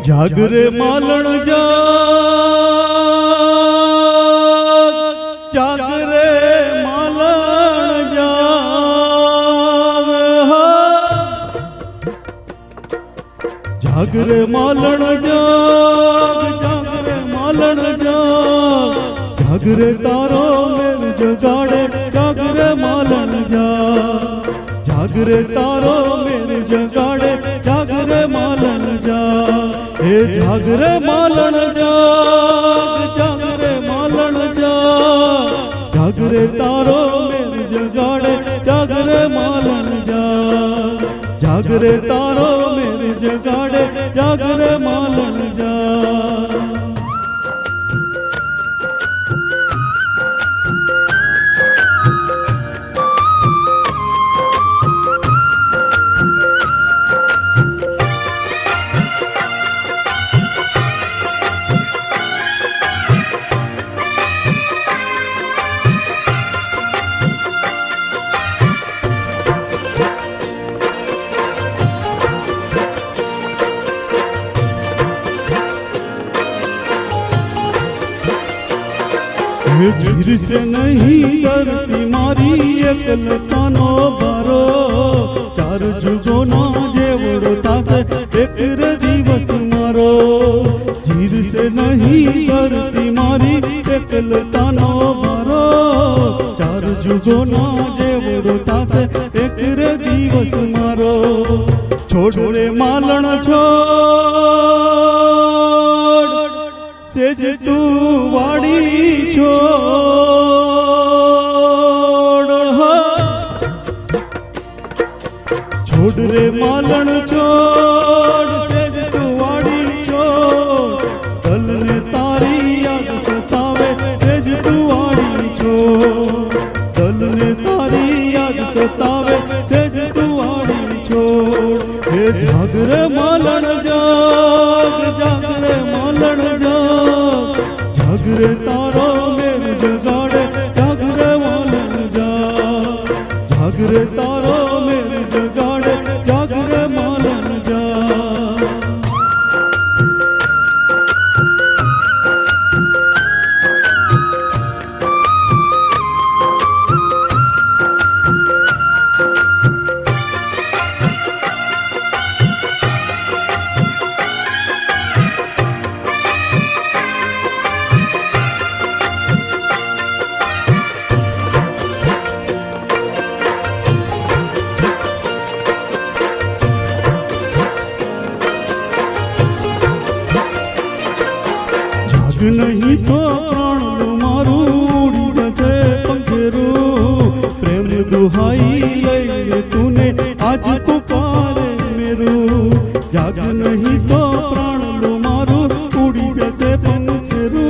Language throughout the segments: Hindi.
જાગરે માલણ જાગ, જાગરે માલણ જાગ, જાગરે માલણ જાગ, જાગરે માલણ જાગ, જાગરે તારો મેલ જગાડે, જાગરે માલણ જાગ, જાગરે તારો મેલ જગાડે, જાગરે માલણ જાગ, હે જાગરે માલણ જાગ, જાગરે માલણ જાગ, જાગરે તારો મેલ જગાડે, જાગરે માલણ જાગ, જાગરે તારો મેલ જગાડે, જાગરે માલણ જાગ. धीर से नहीं करती मारी एकलतानो बारो, चार जुगो ना जेवड़ो तासे एक दिवस मारो. धीर से नहीं करती मारी एकलतानो बारो, चार जुगो ना जेवड़ो तासे एक दिवस मारो. छोड़ रे मालण छोड़, सेज तू वाड़ी छोड़, छोड़ रे मालण छोड़, सेज तू वाड़ी छोड़. दल ने तारी याद सतावे, सेज तू वाड़ी छोड़. दल ने तारी याद सतावे, सेज तू वाड़ी छोड़. हे जागरे मालण जाग, जागरे मालण जाग, जागरे तारो मेल जगाड़े, जागरे मालण जाग, जागरे तारो मेल जगाड़े, जागरे मालण जाग. नहीं तो प्राण मारू उड़ी जैसे पंखेरू. प्रेम दुहाई ले तूने आज पुकारे मेरू. जाग नहीं तो प्राण मारू उड़ी जैसे पंखेरू.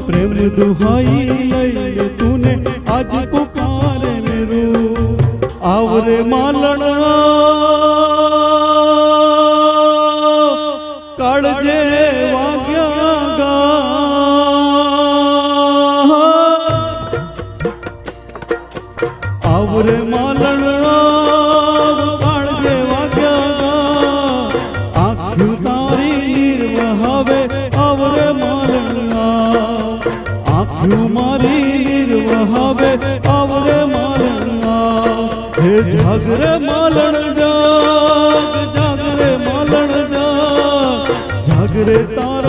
प्रेम दुहाई ले तूने आज पुकारे मेरू. आवरे मालण काळजे वाग्या गा, आवरे मालण काळजे वाग्या गा. आँख्યું તારી નીર વહાવે, આવરે માલણ આવ. આँખ્યું મારી નીર વહાવે, આવરે માલણ આવ. હે જાગરે માલણ જાગ, જાગરે માલણ જાગ, જાગરે તારો